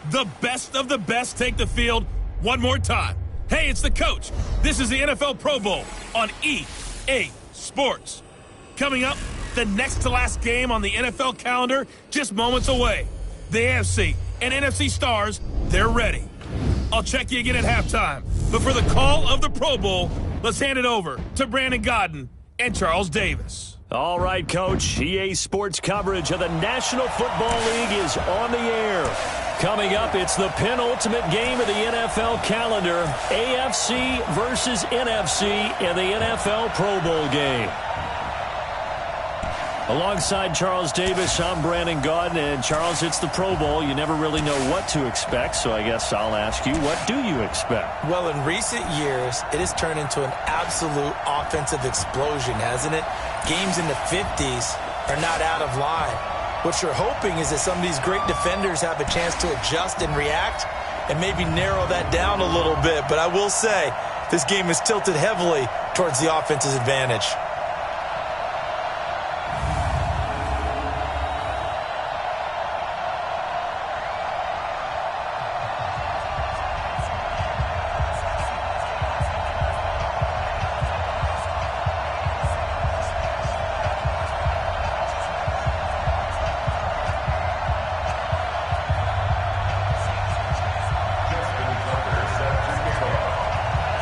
The best of the best take the field one more time. Hey, it's the coach. This is the NFL Pro Bowl on EA Sports. Coming up, the next to last game on the NFL calendar just moments away. The AFC and NFC stars, they're ready. I'll check you again at halftime. But for the call of the Pro Bowl, let's hand it over to Brandon Godden and Charles Davis. All right, Coach. EA Sports coverage of the National Football League is on the air. Coming up, it's the penultimate game of the NFL calendar, AFC versus NFC in the NFL Pro Bowl game. Alongside Charles Davis, I'm Brandon Godden. And Charles, it's the Pro Bowl. You never really know what to expect, so I guess I'll ask you, what do you expect? Well, in recent years, it has turned into an absolute offensive explosion, hasn't it? Games in the 50s are not out of line. What you're hoping is that some of these great defenders have a chance to adjust and react and maybe narrow that down a little bit. But I will say, this game is tilted heavily towards the offense's advantage.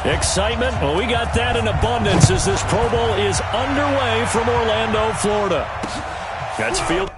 Excitement? Well, we got that in abundance as this Pro Bowl is underway from Orlando, Florida. That's field.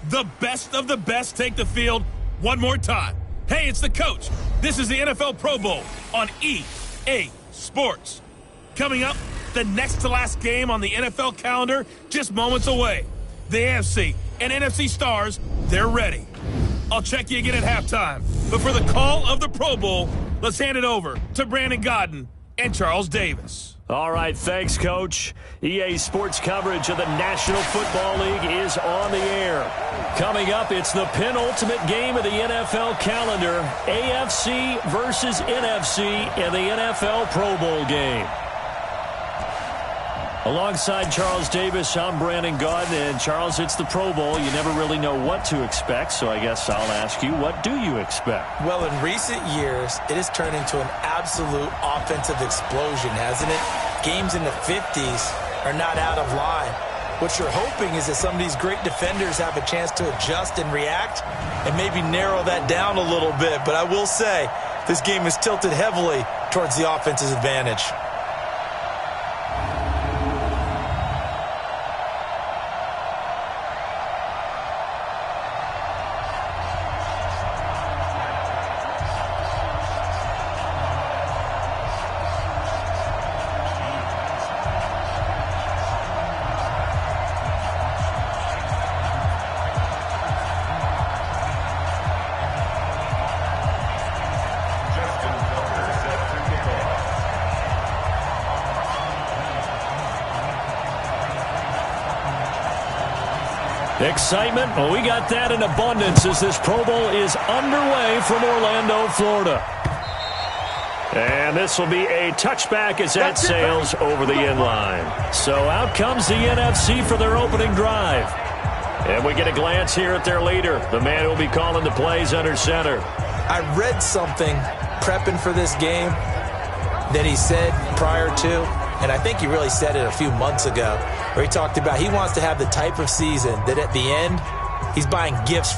The best of the best take the field one more time. Hey, it's the coach. This is the NFL Pro Bowl on EA Sports. Coming up, the next to last game on the NFL calendar just moments away. The AFC and NFC stars, they're ready. I'll check you again at halftime. But for the call of the Pro Bowl, let's hand it over to Brandon Godden and Charles Davis. All right, thanks, Coach. EA Sports coverage of the National Football League is on the air. Coming up, it's the penultimate game of the NFL calendar, AFC versus NFC in the NFL Pro Bowl game. Alongside Charles Davis, I'm Brandon Godden. And Charles, it's the Pro Bowl. You never really know what to expect, so I guess I'll ask you, what do you expect? Well, in recent years, it has turned into an absolute offensive explosion, hasn't it? Games in the 50s are not out of line. What you're hoping is that some of these great defenders have a chance to adjust and react and maybe narrow that down a little bit. But I will say, this game is tilted heavily towards the offense's advantage. Excitement? Well, we got that in abundance as this Pro Bowl is underway from Orlando, Florida. And this will be a touchback as that sails over the end line. So out comes the NFC for their opening drive. And we get a glance here at their leader, the man who will be calling the plays under center. I read something prepping for this game that he said prior to, and I think he really said it a few months ago, where he talked about he wants to have the type of season that at the end, he's buying gifts.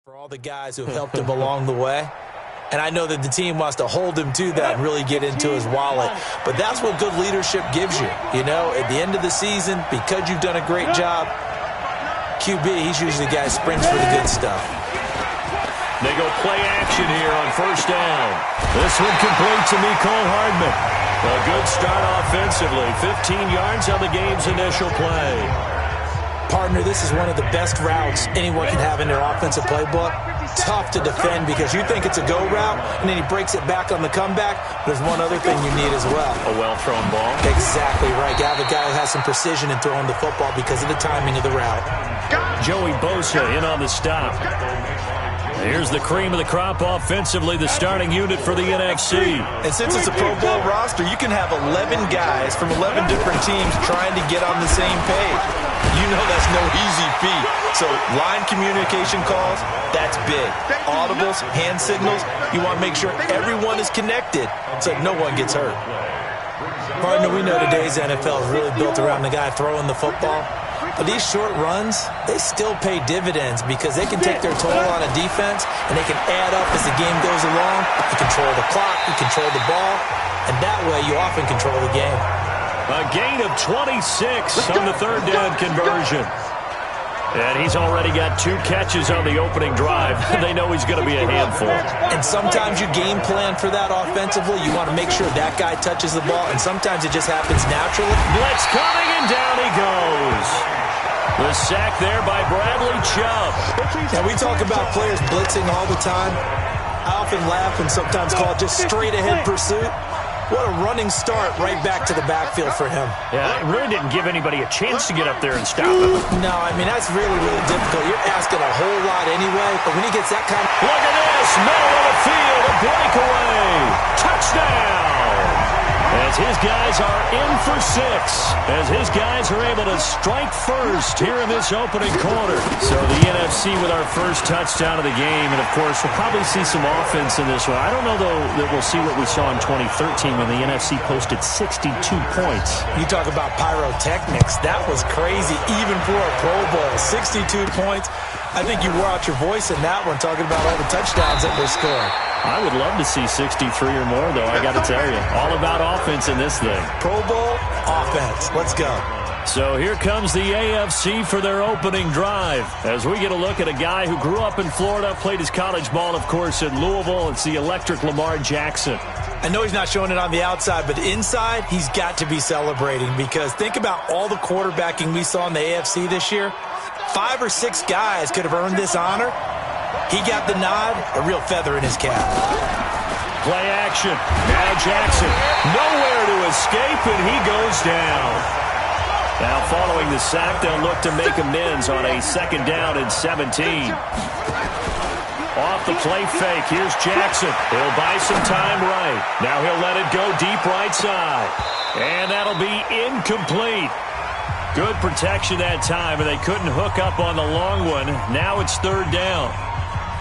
For all the guys who have helped him along the way. And I know that the team wants to hold him to that and really get into his wallet. But that's what good leadership gives you. You know, at the end of the season, because you've done a great job, QB, he's usually the guy who sprints for the good stuff. They go play action here on first down. This one complete to Nicole Hardman. A good start offensively. 15 yards on the game's initial play. Partner, this is one of the best routes anyone can have in their offensive playbook. Tough to defend because you think it's a go route, and then he breaks it back on the comeback. There's one other thing you need as well. A well-thrown ball. Exactly right. You have a guy who has some precision in throwing the football because of the timing of the route. Joey Bosa in on the stop. Here's the cream of the crop offensively, the starting unit for the NFC. And since it's a Pro Bowl roster, you can have 11 guys from 11 different teams trying to get on the same page. You know that's no easy feat. So line communication calls, that's big. Audibles, hand signals, you want to make sure everyone is connected so no one gets hurt. Partner, we know today's NFL is really built around the guy throwing the football. But these short runs, they still pay dividends because they can take their toll on a defense and they can add up as the game goes along. You control the clock, you control the ball, and that way you often control the game. A gain of 26 on the third down conversion. And he's already got 2 catches on the opening drive. They know he's going to be a handful. And sometimes you game plan for that offensively. You want to make sure that guy touches the ball, and sometimes it just happens naturally. Blitz coming, and down he goes. The sack there by Bradley Chubb. Now, we talk about players blitzing all the time. I often laugh and sometimes call it just straight-ahead pursuit. What a running start right back to the backfield for him. Yeah, it really didn't give anybody a chance to get up there and stop him. No, I mean, that's really, really difficult. You're asking a whole lot anyway, but when he gets that kind of... Look at this, middle of the field, a breakaway. Touchdown! As his guys are in for 6. As his guys are able to strike first here in this opening quarter. So the NFC with our first touchdown of the game. And, of course, we'll probably see some offense in this one. I don't know, though, that we'll see what we saw in 2013 when the NFC posted 62 points. You talk about pyrotechnics. That was crazy, even for a Pro Bowl. 62 points. I think you wore out your voice in that one, talking about all the touchdowns that were scored. I would love to see 63 or more, though, I got to tell you. All about offense in this thing. Pro Bowl, offense. Let's go. So here comes the AFC for their opening drive. As we get a look at a guy who grew up in Florida, played his college ball, of course, in Louisville. It's the electric Lamar Jackson. I know he's not showing it on the outside, but inside, he's got to be celebrating because think about all the quarterbacking we saw in the AFC this year. 5 or 6 guys could have earned this honor. He got the nod, a real feather in his cap. Play action. Now Jackson. Nowhere to escape, and he goes down. Now following the sack, they'll look to make amends on a 2nd down and 17. Off the play fake, here's Jackson. He'll buy some time right. Now he'll let it go deep right side. And that'll be incomplete. Good protection that time, and they couldn't hook up on the long one. Now it's 3rd down.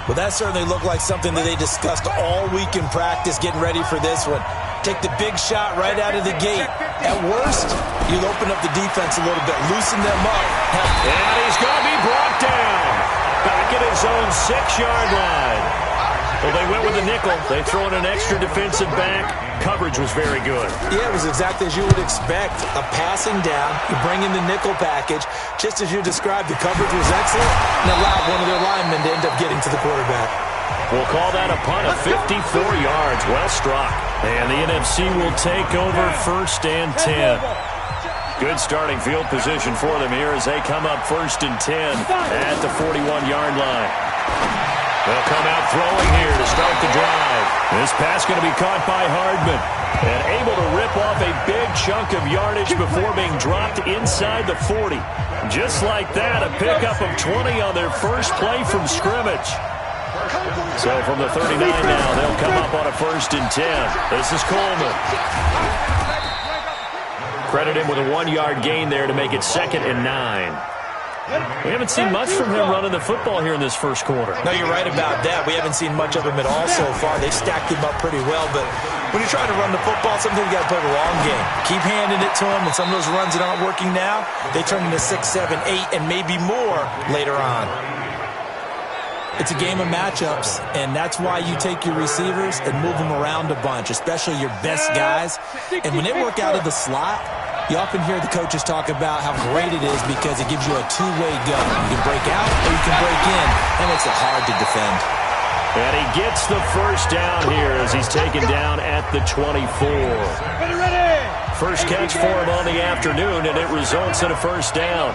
Well, that certainly looked like something that they discussed all week in practice, getting ready for this one. Take the big shot right out of the gate. At worst, you'll open up the defense a little bit, loosen them up. And he's going to be brought down. Back at his own 6-yard line. Well, they went with the nickel. They throw in an extra defensive back. Coverage was very good. Yeah, it was exactly as you would expect. A passing down, you bring in the nickel package. Just as you described, the coverage was excellent and allowed one of their linemen to end up getting to the quarterback. We'll call that a punt of 54 yards. Well struck. And the NFC will take over 1st and 10. Good starting field position for them here as they come up 1st and 10 at the 41-yard line. They'll come out throwing here to start the drive. This pass going to be caught by Hardman. And able to rip off a big chunk of yardage before being dropped inside the 40. Just like that, a pickup of 20 on their first play from scrimmage. So from the 39 now, they'll come up on a 1st and 10. This is Coleman. Credit him with a 1-yard gain there to make it 2nd and 9. We haven't seen much from him running the football here in this first quarter. No, you're right about that. We haven't seen much of him at all so far. They stacked him up pretty well, but when you're trying to run the football, sometimes you got to play the long game. Keep handing it to him, and some of those runs that aren't working now, they turn into 6, 7, 8, and maybe more later on. It's a game of matchups, and that's why you take your receivers and move them around a bunch, especially your best guys. And when they work out of the slot, you often hear the coaches talk about how great it is because it gives you a two-way go. You can break out or you can break in, and it makes it hard to defend. And he gets the 1st down here as he's taken down at the 24. First catch for him on the afternoon, and it results in a 1st down.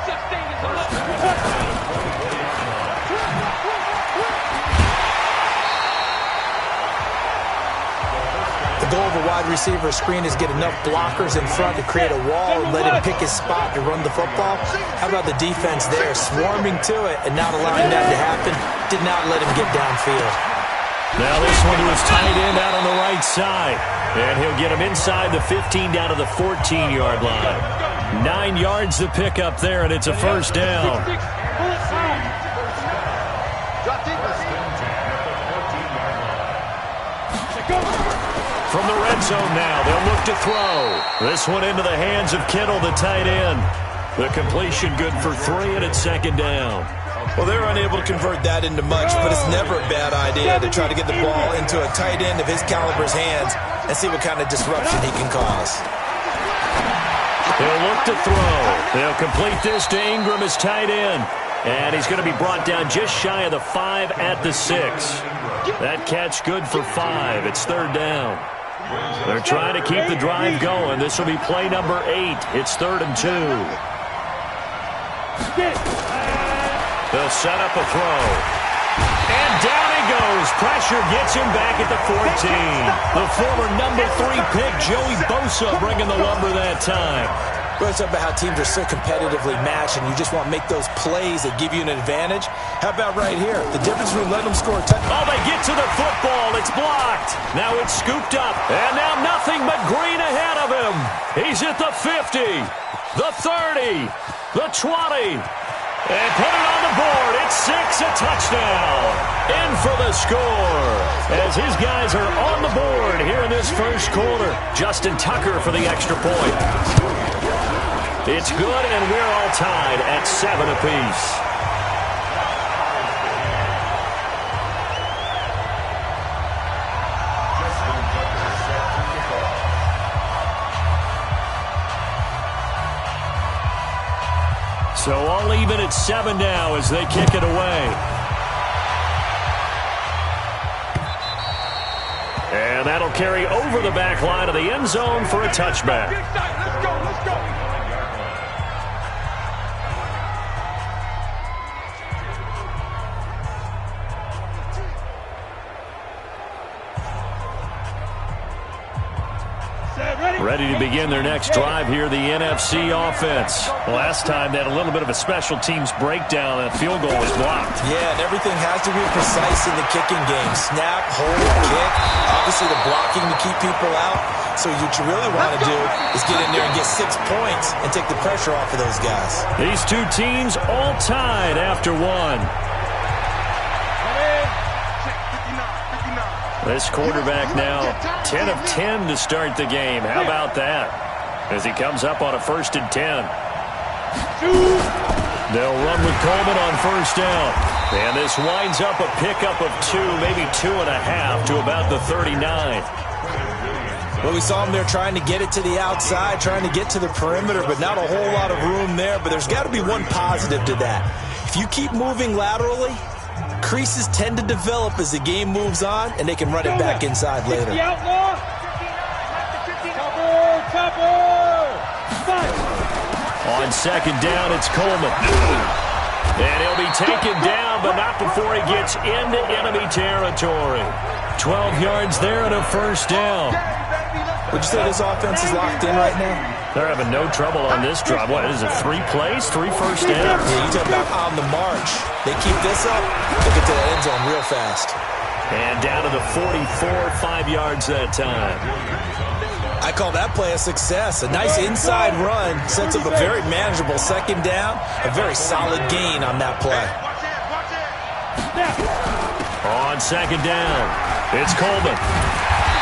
The goal of a wide receiver screen is get enough blockers in front to create a wall and let him pick his spot to run the football. How about the defense there, swarming to it and not allowing that to happen? Did not let him get downfield. Now this one to his tight end out on the right side. And he'll get him inside the 15 down to the 14-yard line. 9 yards to pick up there, and it's a 1st down. From the red zone now, they'll look to throw. This one into the hands of Kittle, the tight end. The completion good for 3, and it's second down. Well, they're unable to convert that into much, but it's never a bad idea to try to get the ball into a tight end of his caliber's hands and see what kind of disruption he can cause. He'll look to throw. They'll complete this to Ingram as tight end. And he's going to be brought down just shy of the 5 at the 6. That catch good for 5. It's third down. They're trying to keep the drive going. This will be play number 8. It's 3rd and 2. They'll set up a throw. And down he goes. Pressure gets him back at the 14. The former number 3 pick, Joey Bosa, bringing the lumber that time. We're talking about how teams are so competitively matched, and you just want to make those plays that give you an advantage. How about right here? The difference between letting them score a touchdown. Oh, they get to the football. It's blocked. Now it's scooped up. And now nothing but green ahead of him. He's at the 50, the 30, the 20. And put it on the board. It's 6, a touchdown. In for the score. As his guys are on the board here in this first quarter. Justin Tucker for the extra point. It's good, and we're all tied at 7 apiece. So all even at 7 now as they kick it away. And that'll carry over the back line of the end zone for a touchback. Let's go, let's go. Ready to begin their next drive here, the NFC offense. Last time they had a little bit of a special teams breakdown. That field goal was blocked. Yeah, and everything has to be precise in the kicking game. Snap, hold, kick. Obviously the blocking to keep people out. So what you really want to do is get in there and get 6 points and take the pressure off of those guys. These two teams all tied after 1. This quarterback now 10 of 10 to start the game. How about that? As he comes up on a 1st and 10. They'll run with Coleman on 1st down. And this winds up a pickup of 2, maybe 2.5 to about the 39. Well, we saw him there trying to get it to the outside, trying to get to the perimeter, but not a whole lot of room there. But there's got to be one positive to that. If you keep moving laterally, creases tend to develop as the game moves on, and they can run it back inside later. On 2nd down, it's Coleman. And he'll be taken down, but not before he gets into enemy territory. 12 yards there and a 1st down. Would you say this offense is locked in right now? They're having no trouble on this drive. What is it, 3 plays, 3 first downs? Yeah, you talk about on the march. They keep this up, they get to the end zone real fast. And down to the 44, 5 yards that time. I call that play a success. A nice inside run sets up a very manageable 2nd down, a very solid gain on that play. On 2nd down, it's Coleman.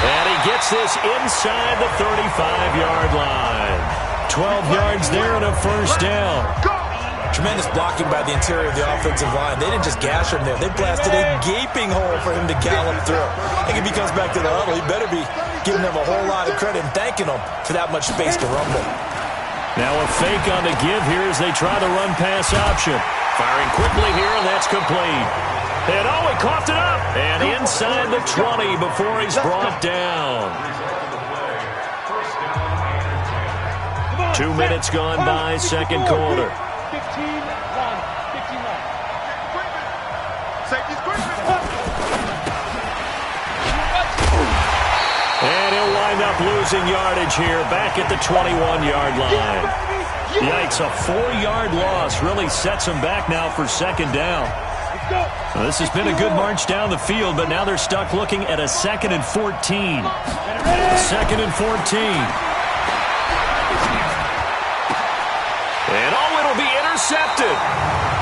And he gets this inside the 35-yard line. 12 yards there and a 1st down. Tremendous blocking by the interior of the offensive line. They didn't just gash him there. They blasted a gaping hole for him to gallop through. I think if he comes back to the huddle, he better be giving them a whole lot of credit and thanking them for that much space to rumble. Now a fake on the give here as they try the run-pass option. Firing quickly here, and that's complete. And oh, he coughed it up. And inside the 20 before he's brought down. 2 minutes gone by, 2nd quarter. 15-1. And he'll wind up losing yardage here back at the 21-yard line. Yikes, a 4-yard loss really sets him back now for 2nd down. Well, this has been a good march down the field, but now they're stuck looking at a 2nd and 14. 2nd and 14. And oh, it'll be intercepted.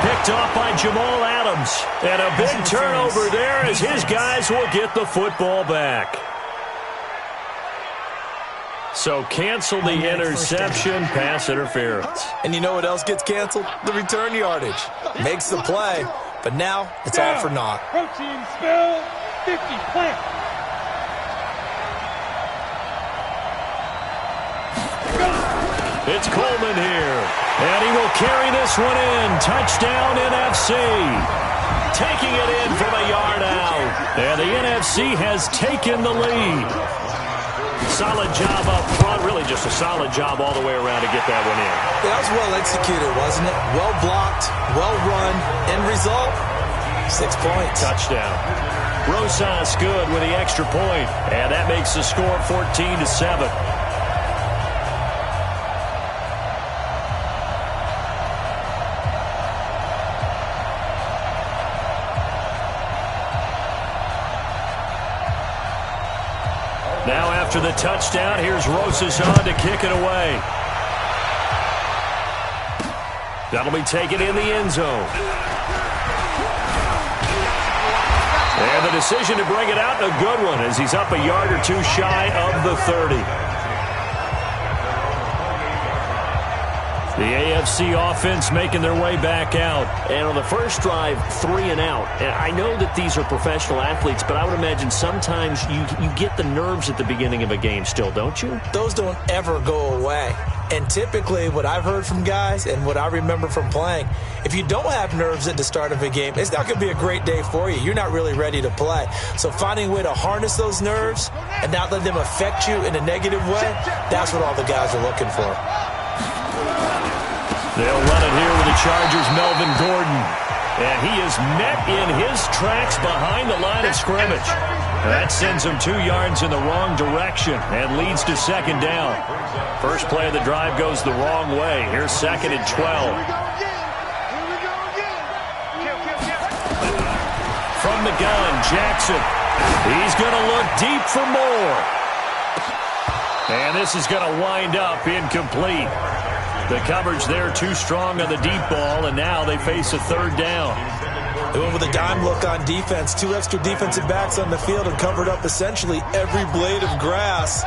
Picked off by Jamal Adams. And a big turnover there as his guys will get the football back. So cancel the interception, pass interference. And you know what else gets canceled? The return yardage. Makes the play, but now it's all for naught. Protein spill, 50 plant. It's Coleman here, and he will carry this one in. Touchdown, NFC. Taking it in from a yard out, and the NFC has taken the lead. Solid job up front, really just a solid job all the way around to get that one in. That was well executed, wasn't it? Well blocked, well run. End result, 6 points. Touchdown. Rosas good with the extra point, and that makes the score 14-7. Now after the touchdown, here's Rosas on to kick it away. That'll be taken in the end zone. And the decision to bring it out, a good one, as he's up a yard or two shy of the 30. The AFC offense making their way back out. And on the first drive, 3 and out. And I know that these are professional athletes, but I would imagine sometimes you get the nerves at the beginning of a game still, don't you? Those don't ever go away. And typically what I've heard from guys and what I remember from playing, if you don't have nerves at the start of a game, it's not going to be a great day for you. You're not really ready to play. So finding a way to harness those nerves and not let them affect you in a negative way, that's what all the guys are looking for. They'll run it here with the Chargers' Melvin Gordon. And he is met in his tracks behind the line of scrimmage. That sends him 2 yards in the wrong direction and leads to second down. First play of the drive goes the wrong way. Here's second and 12. From the gun, Jackson. He's going to look deep for more. And this is going to wind up incomplete. The coverage there too strong on the deep ball, and now they face a third down. They went with a dime look on defense. 2 extra defensive backs on the field and covered up essentially every blade of grass.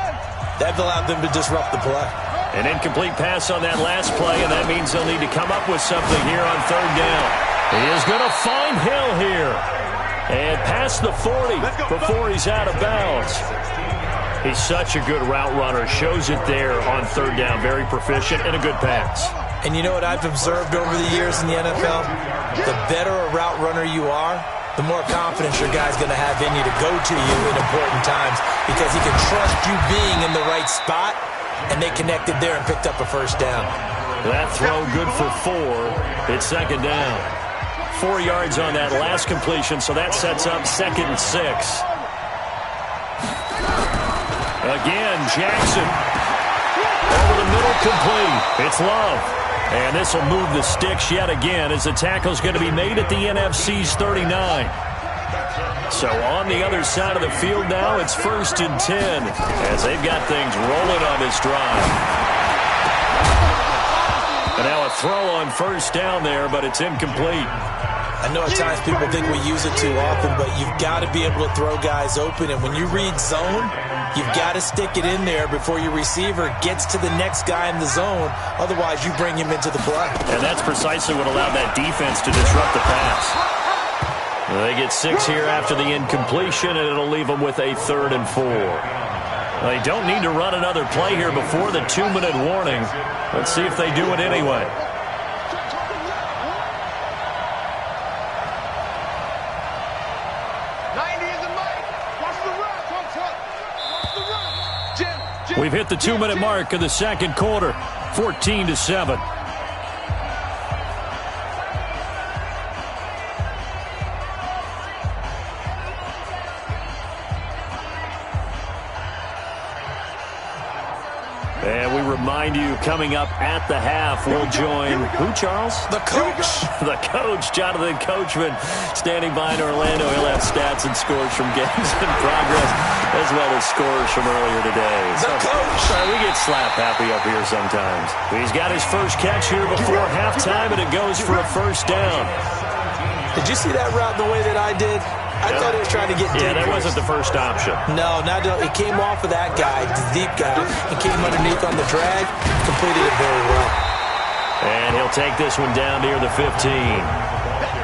That allowed them to disrupt the play. An incomplete pass on that last play, and that means they'll need to come up with something here on third down. He is going to find Hill here. And past the 40 before he's out of bounds. He's such a good route runner. Shows it there on third down. Very proficient and a good pass. And you know what I've observed over the years in the NFL? The better a route runner you are, the more confidence your guy's going to have in you to go to you in important times because he can trust you being in the right spot, and they connected there and picked up a first down. That throw good for 4. It's second down. 4 yards on that last completion, so that sets up second and 6. Again, Jackson. Over the middle, complete. It's Love. And this will move the sticks yet again as the tackle's going to be made at the NFC's 39. So on the other side of the field now, it's 1st and 10 as they've got things rolling on this drive. And now a throw on first down there, but it's incomplete. I know at times people think we use it too often, but you've got to be able to throw guys open. And when you read zone, you've got to stick it in there before your receiver gets to the next guy in the zone. Otherwise, you bring him into the play. And that's precisely what allowed that defense to disrupt the pass. They get 6 here after the incompletion, and it'll leave them with a 3rd and 4. They don't need to run another play here before the 2-minute warning. Let's see if they do it anyway. We've hit the 2-minute mark of the second quarter, 14-7. And we remind you, coming up at the half, we'll join who, Charles? The coach. The coach, Jonathan Coachman, standing by in Orlando. He'll have stats and scores from games in progress, as well as scores from earlier today. The coach. We get slap happy up here sometimes. He's got his first catch here before halftime, and it goes for a first down. Did you see that route the way that I did? I thought he was trying to get deep. Yeah, that wasn't the first option. No, it came off of that guy, the deep guy, and came underneath on the drag, completed it very well. And he'll take this one down near the 15.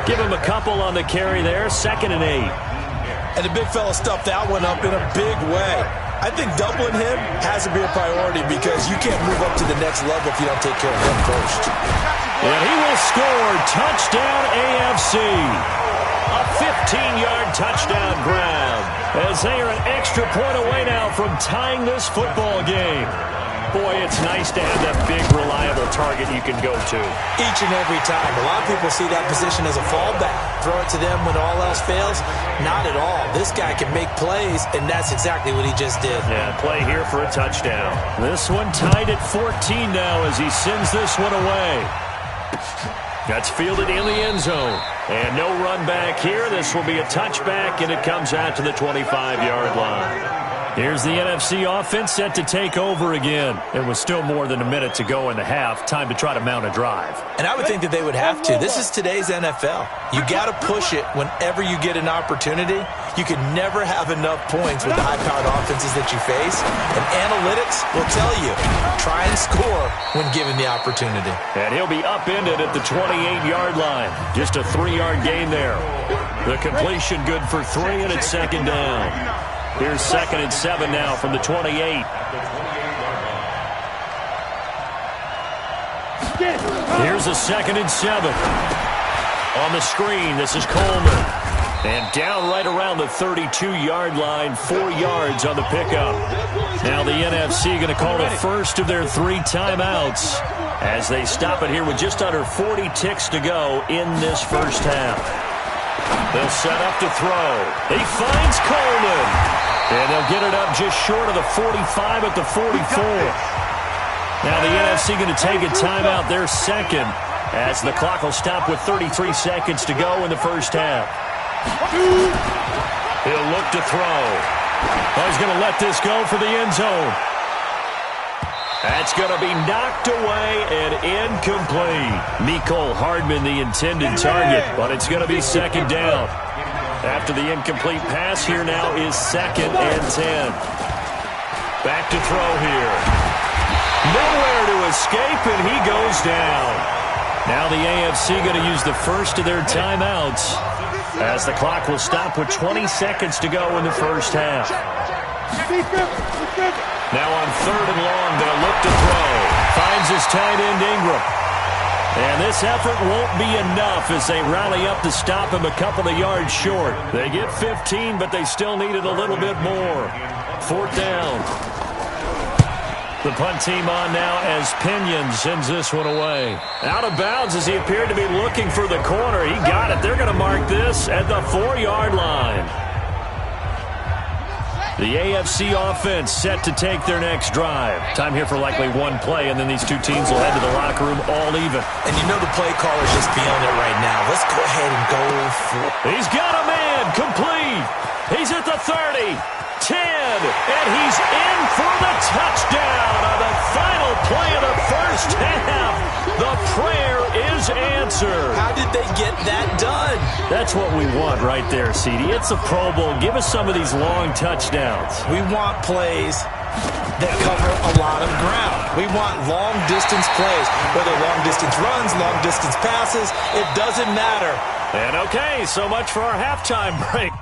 Give him a couple on the carry there, 2nd and 8. And the big fella stuffed that one up in a big way. I think doubling him has to be a priority because you can't move up to the next level if you don't take care of him first. And he will score. Touchdown AFC. A 15-yard touchdown grab as they are an extra point away now from tying this football game. Boy, it's nice to have that big, reliable target you can go to. Each and every time. A lot of people see that position as a fallback. Throw it to them when all else fails. Not at all. This guy can make plays, and that's exactly what he just did. Yeah, play here for a touchdown. This one tied at 14 now as he sends this one away. That's fielded in the end zone. And no run back here. This will be a touchback, and it comes out to the 25-yard line. Here's the NFC offense set to take over again. It was still more than a minute to go in the half. Time to try to mount a drive. And I would think that they would have to. This is today's NFL. You got to push it whenever you get an opportunity. You can never have enough points with the high-powered offenses that you face. And analytics will tell you, try and score when given the opportunity. And he'll be upended at the 28-yard line. Just a 3-yard gain there. The completion good for 3, and it's 2nd down. Here's 2nd and 7 now from the 28. Here's a 2nd and 7. On the screen, this is Coleman. And down right around the 32-yard line, 4 yards on the pickup. Now the NFC going to call the first of their 3 timeouts as they stop it here with just under 40 ticks to go in this first half. They'll set up to throw. He finds Coleman. And they'll get it up just short of the 45 at the 44. Now the NFC going to take a timeout, their second, as the clock will stop with 33 seconds to go in the first half. He'll look to throw. Oh, he's going to let this go for the end zone. That's going to be knocked away and incomplete. Mecole Hardman, the intended target, but it's going to be 2nd down. After the incomplete pass, here now is 2nd and 10. Back to throw here. Nowhere to escape, and he goes down. Now the AFC going to use the first of their timeouts as the clock will stop with 20 seconds to go in the first half. Now on 3rd and long, they'll look to throw. Finds his tight end Ingram. And this effort won't be enough as they rally up to stop him a couple of yards short. They get 15, but they still needed a little bit more. 4th down. The punt team on now as Pinion sends this one away. Out of bounds as he appeared to be looking for the corner. He got it. They're going to mark this at the 4-yard line. The AFC offense set to take their next drive. Time here for likely one play, and then these two teams will head to the locker room all even. And you know the play caller's just feeling it right now. Let's go ahead and go for it. He's got a man complete. He's at the 30, 10, and he's in for the touchdown on the final play of the first half. The prayer is answered. How did they get that done? That's what we want right there, CD. It's a Pro Bowl. Give us some of these long touchdowns. We want plays that cover a lot of ground. We want long-distance plays, whether long-distance runs, long-distance passes. It doesn't matter. And okay, so much for our halftime break.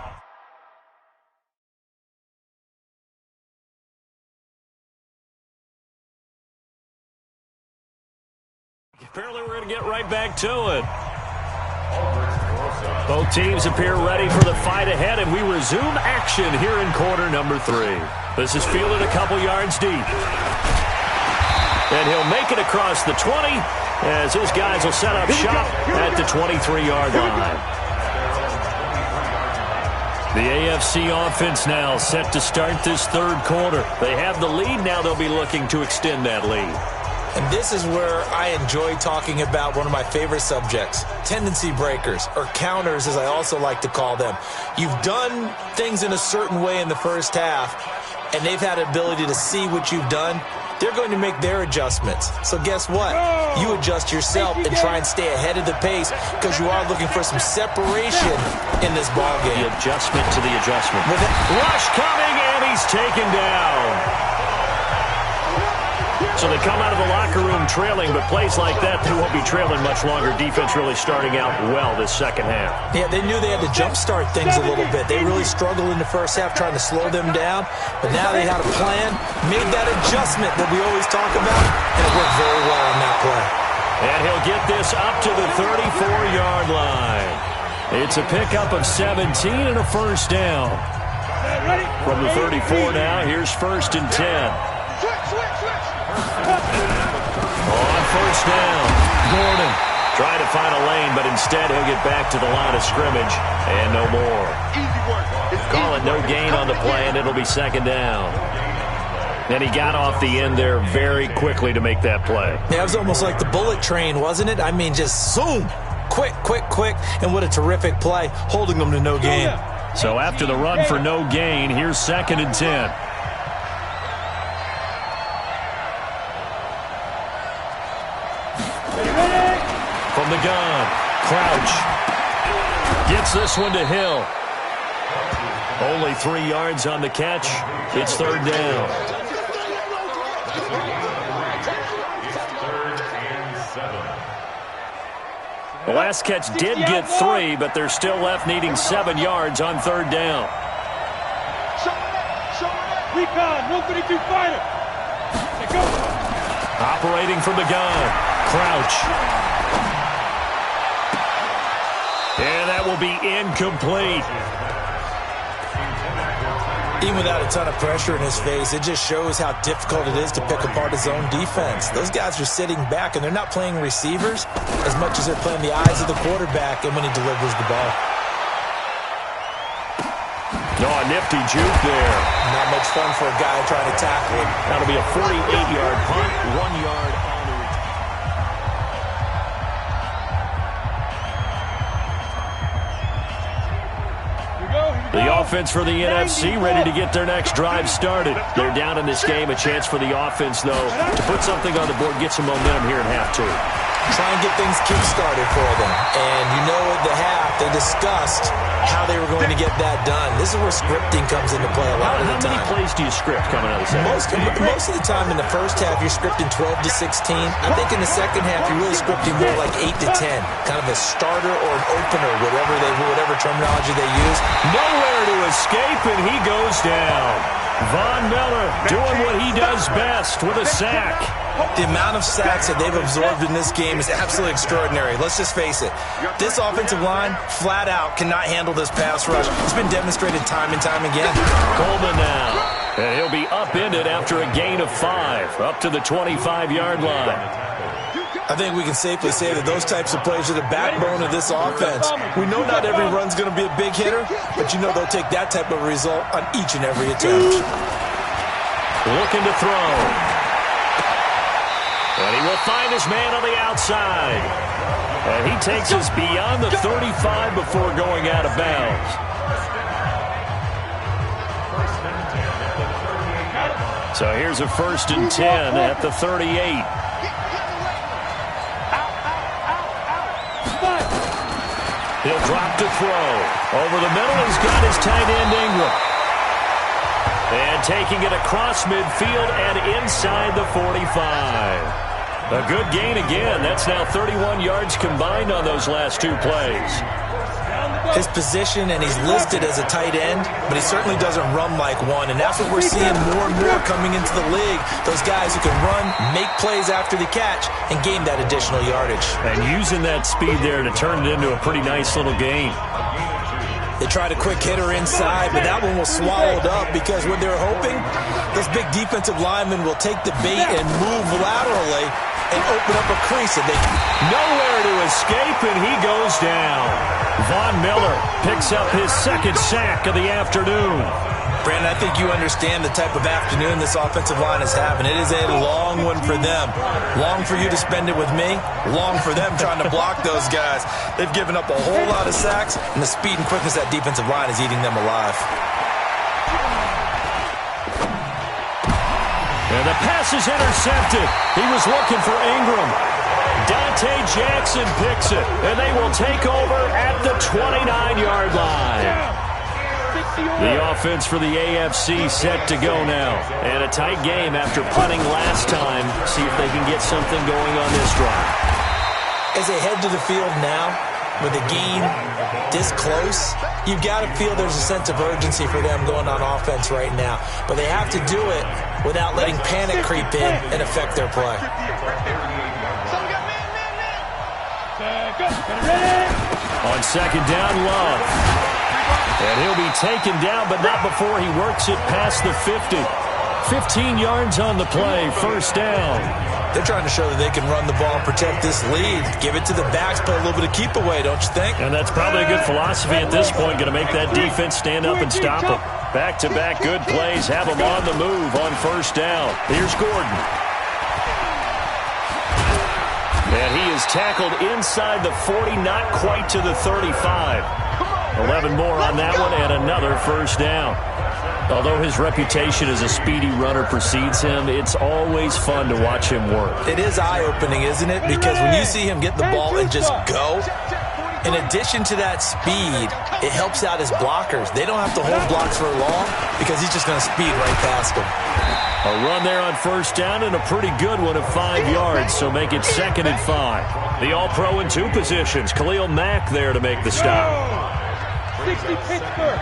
Apparently we're going to get right back to it. Both teams appear ready for the fight ahead, and we resume action here in quarter number 3. This is fielded a couple yards deep. And he'll make it across the 20 as his guys will set up shop at the 23-yard line. The AFC offense now set to start this 3rd quarter. They have the lead. Now they'll be looking to extend that lead. And this is where I enjoy talking about one of my favorite subjects, tendency breakers, or counters as I also like to call them. You've done things in a certain way in the first half, and they've had the ability to see what you've done they're going to make their adjustments. So guess what? You adjust yourself and try and stay ahead of the pace because you are looking for some separation in this ball game. The adjustment to the adjustment. Rush coming, and he's taken down. So they come out of the locker room trailing, but plays like that, they won't be trailing much longer. Defense really starting out well this second half. Yeah, they knew they had to jumpstart things a little bit. They really struggled in the first half trying to slow them down, but now they had a plan, made that adjustment that we always talk about, and it worked very well on that play. And he'll get this up to the 34-yard line. It's a pickup of 17 and a first down. From the 34 now, here's 1st and 10. On first down, Gordon trying to find a lane, but instead he'll get back to the line of scrimmage, and no more. Call it no gain on the play, and it'll be 2nd down. And he got off the end there very quickly to make that play. Yeah, it was almost like the bullet train, wasn't it? I mean, just zoom, quick, and what a terrific play, holding them to no gain. So after the run for no gain, here's 2nd and 10. From the gun, Crouch gets this one to Hill. Only 3 yards on the catch. It's 3rd down. The last catch did get 3, but they're still left needing 7 yards on 3rd down. Recon, 132 fighter. Operating from the gun, Crouch. And that will be incomplete. Even without a ton of pressure in his face, it just shows how difficult it is to pick apart his own defense. Those guys are sitting back, and they're not playing receivers as much as they're playing the eyes of the quarterback and when he delivers the ball. A nifty juke there. Not much fun for a guy trying to tackle him. That'll be a 48-yard punt, 1 yard on the return. The offense for the NFC ready to get their next drive started. They're down in this game. A chance for the offense, though, to put something on the board, get some momentum here in half 2. Try and get things kick-started for them. And you know at the half, they discussed how they were going to get that done. This is where scripting comes into play a lot of the time. How many plays do you script coming out of the second? Most of the time in the first half, you're scripting 12 to 16. I think in the second half, you're really scripting more like 8 to 10. Kind of a starter or an opener, whatever terminology they use. Nowhere to escape, and he goes down. Von Miller doing what he does best with a sack. The amount of sacks that they've absorbed in this game is absolutely extraordinary. Let's just face it. This offensive line, flat out, cannot handle this pass rush. It's been demonstrated time and time again. Coleman now. And he'll be upended after a gain of 5, up to the 25-yard line. I think we can safely say that those types of plays are the backbone of this offense. We know not every run's going to be a big hitter, but you know they'll take that type of result on each and every attempt. Looking to throw. And he will find his man on the outside. And he takes us beyond the 35 before going out of bounds. So here's a 1st and 10 at the 38. He'll drop to throw. Over the middle, he's got his tight end Ingram. And taking it across midfield and inside the 45. A good gain again. That's now 31 yards combined on those last 2 plays. His position, and he's listed as a tight end, but he certainly doesn't run like one, and that's what we're seeing more and more coming into the league. Those guys who can run, make plays after the catch, and gain that additional yardage. And using that speed there to turn it into a pretty nice little gain. They tried a quick hitter inside, but that one was swallowed up because what they're hoping, those big defensive linemen will take the bait and move laterally and open up a crease. And nowhere to escape, and he goes down. Von Miller picks up his 2nd sack of the afternoon. Brandon, I think you understand the type of afternoon this offensive line is having. It is a long one for them. Long for you to spend it with me. Long for them trying to block those guys. They've given up a whole lot of sacks, and the speed and quickness of that defensive line is eating them alive. And And the pass is intercepted. He was looking for Ingram. Dante Jackson picks it, and they will take over at the 29-yard line. The offense for the AFC set to go now. And a tight game after punting last time. See if they can get something going on this drive. As they head to the field now, with the game this close, you've got to feel there's a sense of urgency for them going on offense right now. But they have to do it without letting panic creep in and affect their play. On second down, Love. And he'll be taken down, but not before he works it past the 50. 15 yards on the play, first down. They're trying to show that they can run the ball and protect this lead. Give it to the backs, put a little bit of keep away, don't you think? And that's probably a good philosophy at this point, going to make that defense stand up and stop them. Back-to-back good plays, have them on the move on first down. Here's Gordon. And he is tackled inside the 40, not quite to the 35. 11 more on that one, and another first down. Although his reputation as a speedy runner precedes him, it's always fun to watch him work. It is eye-opening, isn't it? Because when you see him get the ball and just go, in addition to that speed, it helps out his blockers. They don't have to hold blocks for long because he's just going to speed right past them. A run there on first down and a pretty good one of 5 yards, so make it 2nd and 5. The All-Pro in 2 positions. Khalil Mack there to make the stop. 60 Pittsburgh.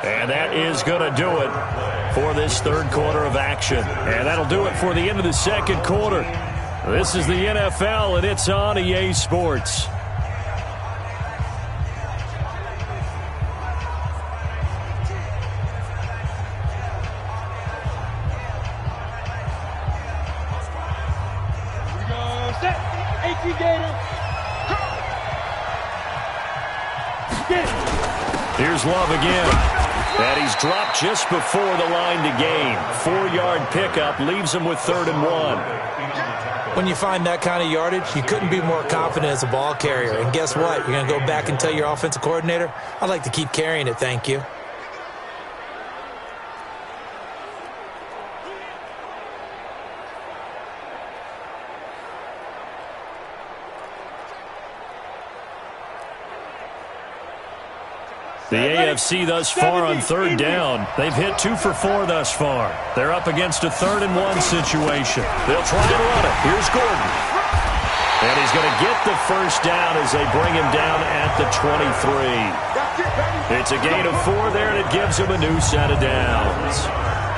And that is going to do it for this third quarter of action. And that'll do it for the end of the second quarter. This is the NFL, and it's on EA Sports. Set. 18 Gator. Here's Love again. And he's dropped just before the line to gain. 4-yard pickup leaves him with 3rd and 1. When you find that kind of yardage, you couldn't be more confident as a ball carrier. And guess what? You're going to go back and tell your offensive coordinator, I'd like to keep carrying it, thank you. The AFC thus far on 3rd down. They've hit 2 for 4 thus far. They're up against a 3rd and 1 situation. They'll try and run it. Here's Gordon. And he's going to get the first down as they bring him down at the 23. It's a gain of 4 there, and it gives him a new set of downs.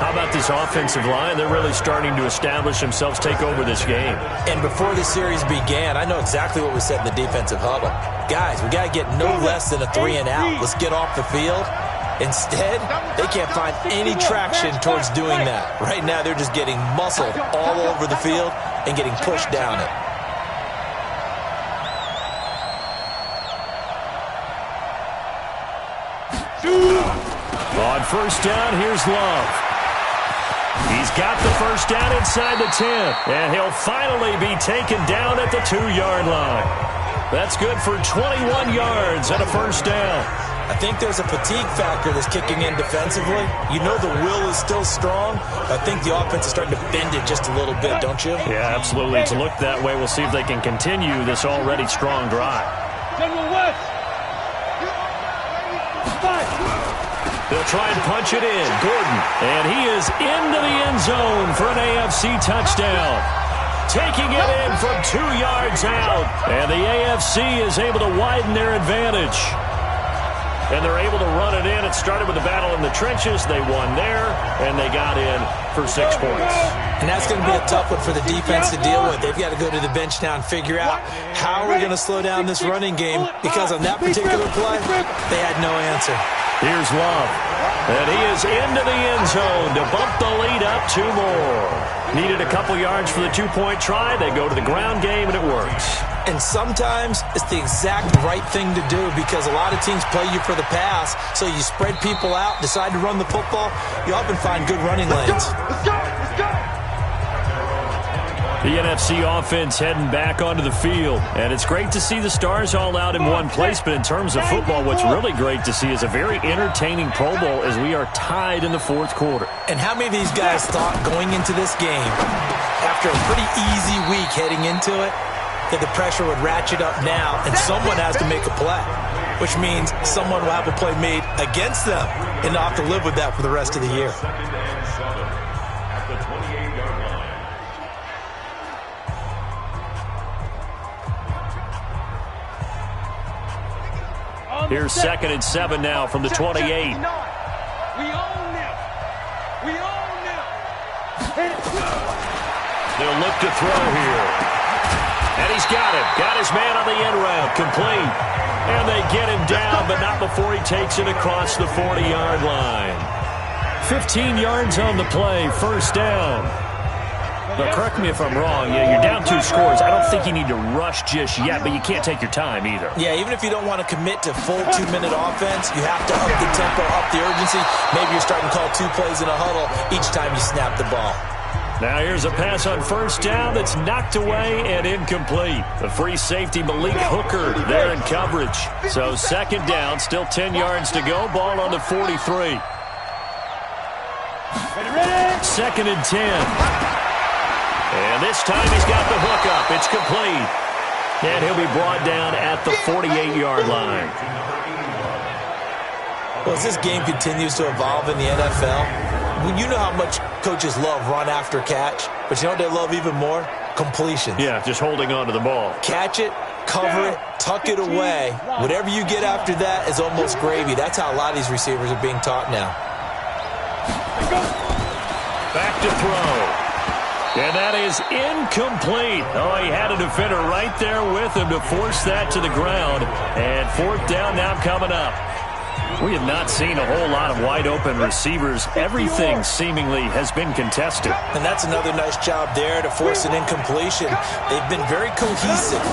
How about this offensive line? They're really starting to establish themselves, take over this game. And before the series began, I know exactly what we said in the defensive huddle. Guys, we got to get no less than a 3-and-out. Let's get off the field. Instead, they can't find any traction towards doing that. Right now, they're just getting muscled all over the field and getting pushed down it. On first down, here's Love. He's got the first down inside the 10, and he'll finally be taken down at the 2-yard line. That's good for 21 yards and a first down. I think there's a fatigue factor that's kicking in defensively. You know the will is still strong, but I think the offense is starting to bend it just a little bit, don't you? Yeah, absolutely. It's looked that way. We'll see if they can continue this already strong drive. General West. They'll try and punch it in. Gordon. And he is into the end zone for an AFC touchdown. Taking it in from 2 yards out. And the AFC is able to widen their advantage. And they're able to run it in. It started with a battle in the trenches. They won there, and they got in for 6 points. And that's going to be a tough one for the defense to deal with. They've got to go to the bench now and figure out how we're going to slow down this running game, because on that particular play, they had no answer. Here's Love. And he is into the end zone to bump the lead up 2 more. Needed a couple yards for the 2-point try. They go to the ground game, and it works. And sometimes it's the exact right thing to do because a lot of teams play you for the pass. So you spread people out, decide to run the football. You often find good running lanes. Let's go! Let's go! The NFC offense heading back onto the field. And it's great to see the stars all out in one place. But in terms of football, what's really great to see is a very entertaining Pro Bowl as we are tied in the fourth quarter. And how many of these guys thought going into this game, after a pretty easy week heading into it, that the pressure would ratchet up now and someone has to make a play, which means someone will have a play made against them and not have to live with that for the rest of the year. Here's 2nd and 7 now from the 28. We own them. We own them. They'll look to throw here. And he's got him. Got his man on the end route. Complete. And they get him down, but not before he takes it across the 40-yard line. 15 yards on the play. First down. But correct me if I'm wrong. Yeah, you're down 2 scores. I don't think you need to rush just yet, but you can't take your time either. Yeah, even if you don't want to commit to full 2-minute offense, you have to up the tempo, up the urgency. Maybe you're starting to call 2 plays in a huddle each time you snap the ball. Now here's a pass on first down that's knocked away and incomplete. The free safety Malik Hooker there in coverage. So 2nd down, still 10 yards to go. Ball on the 43. Ready? 2nd and 10. And this time he's got the hook up. It's complete. And he'll be brought down at the 48-yard line. Well, as this game continues to evolve in the NFL, you know how much coaches love run after catch, but you know what they love even more? Completions. Yeah, just holding on to the ball. Catch it, cover it, tuck it away. Whatever you get after that is almost gravy. That's how a lot of these receivers are being taught now. Back to throw. And that is incomplete. Oh, he had a defender right there with him to force that to the ground. And 4th down now coming up. We have not seen a whole lot of wide-open receivers. Everything seemingly has been contested. And that's another nice job there to force an incompletion. They've been very cohesive,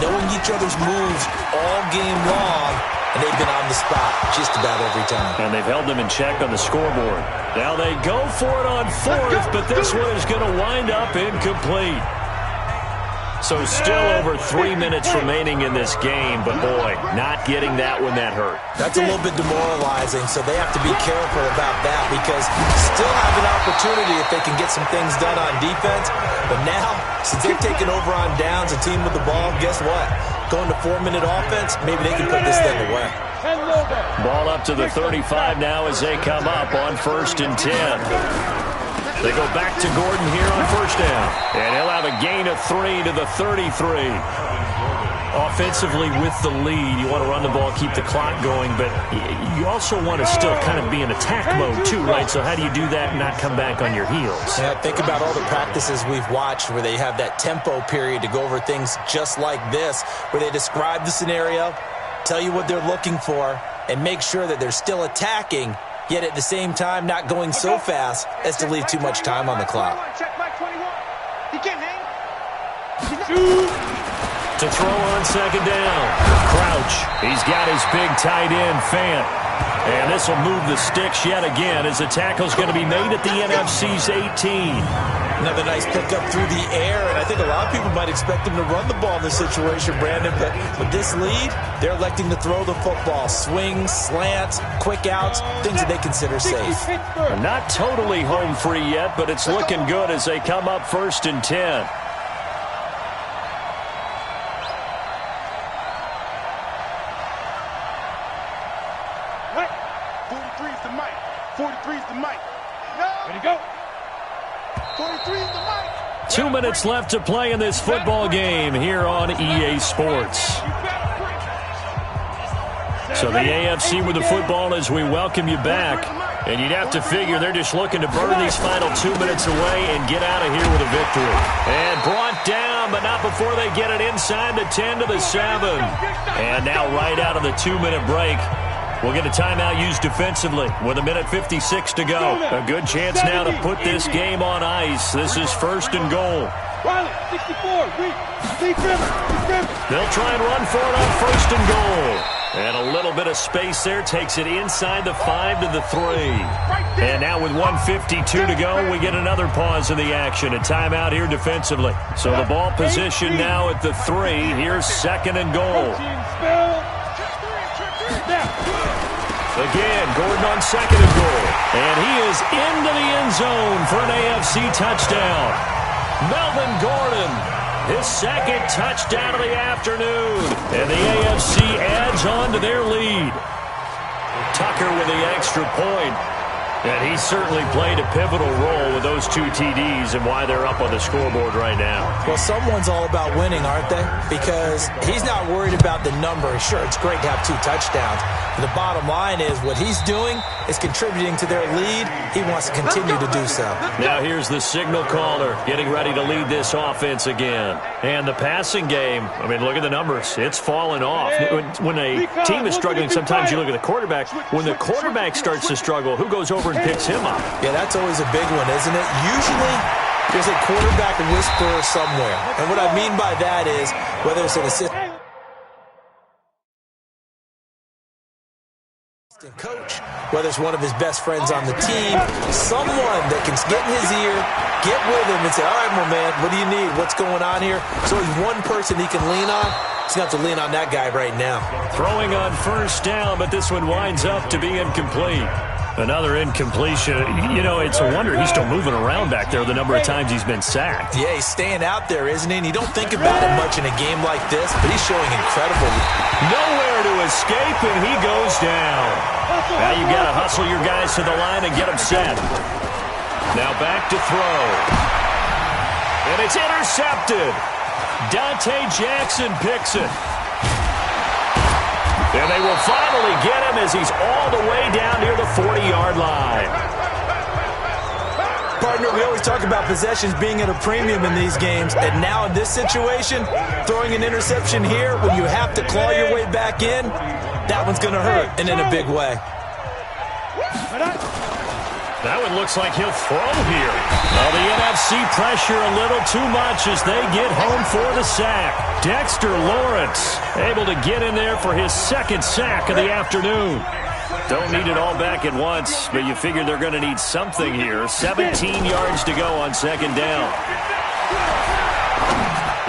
knowing each other's moves all game long, and they've been on the spot just about every time. And they've held them in check on the scoreboard. Now they go for it on 4th, but this one is going to wind up incomplete. So still over 3 minutes remaining in this game, but boy, not getting that when that hurt. That's a little bit demoralizing, so they have to be careful about that because still have an opportunity if they can get some things done on defense. But now, since they've taken over on downs, a team with the ball, guess what? Going to 4-minute offense, maybe they can put this thing away. Ball up to the 35 now as they come up on 1st and 10. They go back to Gordon here on first down. And he'll have a gain of 3 to the 33. Offensively with the lead, you want to run the ball, keep the clock going, but you also want to still kind of be in attack mode too, right? So how do you do that and not come back on your heels? Yeah, think about all the practices we've watched where they have that tempo period to go over things just like this, where they describe the scenario, tell you what they're looking for, and make sure that they're still attacking, yet at the same time not going so fast as to leave too much time on the clock. Check Mike 21. He can't hang. To throw on 2nd down. Crouch. He's got his big tight end, Fant. And this will move the sticks yet again as the tackle's going to be made at the NFC's 18. Another nice pickup through the air, and I think a lot of people might expect him to run the ball in this situation, Brandon, but with this lead, they're electing to throw the football. Swings, slants, quick outs, things that they consider safe. Not totally home free yet, but it's looking good as they come up 1st and 10. What? 43's the mic. 43's the mic. Ready to go. 43's the mic. 2 minutes left to play in this football game here on EA Sports. So the AFC with the football as we welcome you back. And you'd have to figure they're just looking to burn these final 2 minutes away and get out of here with a victory. And brought down, but not before they get it inside the 10 to the 7. And now right out of the 2-minute break, We'll get a timeout used defensively with 1:56 to go. A good chance now to put this game on ice. This is 1st and goal. Riley, 64, They'll try and run for it on 1st and goal. And a little bit of space there takes it inside the 5 to the 3. And now with 1:52 to go, we get another pause in the action. A timeout here defensively. So the ball position now at the 3. Here's 2nd and goal. Again, Gordon on 2nd and goal. And he is into the end zone for an AFC touchdown. Melvin Gordon, his 2nd touchdown of the afternoon. And the AFC adds on to their lead. Tucker with the extra point. And he certainly played a pivotal role with those 2 TDs and why they're up on the scoreboard right now. Well, someone's all about winning, aren't they? Because he's not worried about the number. Sure, it's great to have 2 touchdowns. But the bottom line is what he's doing is contributing to their lead. He wants to continue to do so. Now here's the signal caller getting ready to lead this offense again. And the passing game, I mean, look at the numbers. It's fallen off. When a team is struggling, sometimes you look at the quarterback. When the quarterback starts to struggle, who goes over and picks him up? Yeah, that's always a big one, isn't it? Usually, there's a quarterback whisperer somewhere. And what I mean by that is, whether it's an assistant coach, whether it's one of his best friends on the team, someone that can get in his ear, get with him and say, all right, my man, what do you need? What's going on here? So he's one person he can lean on. He's going to have to lean on that guy right now. Throwing on 1st down, but this one winds up to be incomplete. Another incompletion. You know, it's a wonder he's still moving around back there the number of times he's been sacked. Yeah, he's staying out there, isn't he? And you don't think about it much in a game like this, but he's showing incredible. Nowhere to escape, and he goes down. Now you've got to hustle your guys to the line and get them set. Now back to throw. And it's intercepted. Dante Jackson picks it. And they will finally get him as he's all the way down near the 40-yard line. Partner, we always talk about possessions being at a premium in these games. And now in this situation, throwing an interception here when you have to claw your way back in, that one's going to hurt, and in a big way. That one looks like he'll throw here. Well, the NFC pressure a little too much as they get home for the sack. Dexter Lawrence able to get in there for his 2nd sack of the afternoon. Don't need it all back at once, but you figure they're going to need something here. 17 yards to go on 2nd down.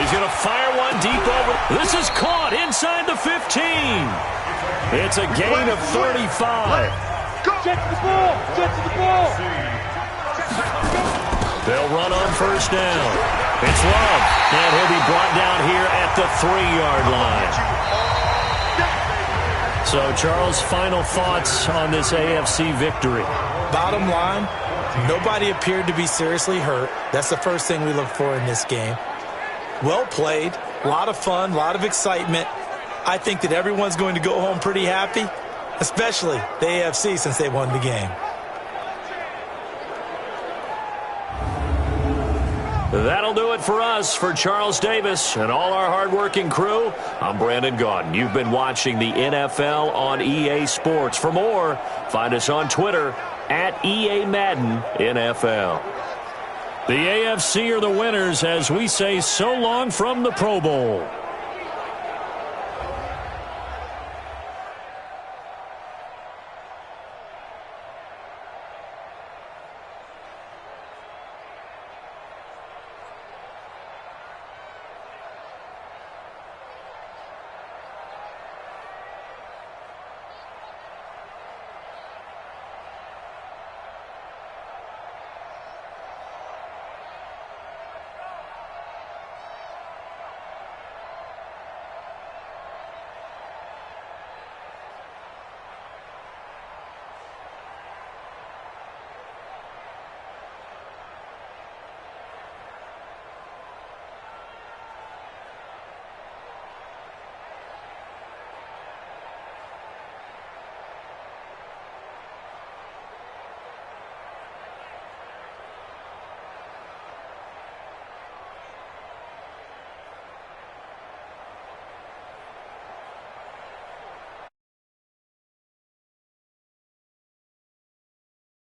He's going to fire one deep over. This is caught inside the 15. It's a gain of 35. Get to the ball! Get to the ball! They'll run on 1st down. It's Love, and he'll be brought down here at the 3-yard line. So, Charles, final thoughts on this AFC victory? Bottom line, nobody appeared to be seriously hurt. That's the first thing we look for in this game. Well played, a lot of fun, a lot of excitement. I think that everyone's going to go home pretty happy, especially the AFC since they won the game. That'll do it for us. For Charles Davis and all our hardworking crew, I'm Brandon Gaudin. You've been watching the NFL on EA Sports. For more, find us on Twitter at EA Madden NFL. The AFC are the winners as we say so long from the Pro Bowl.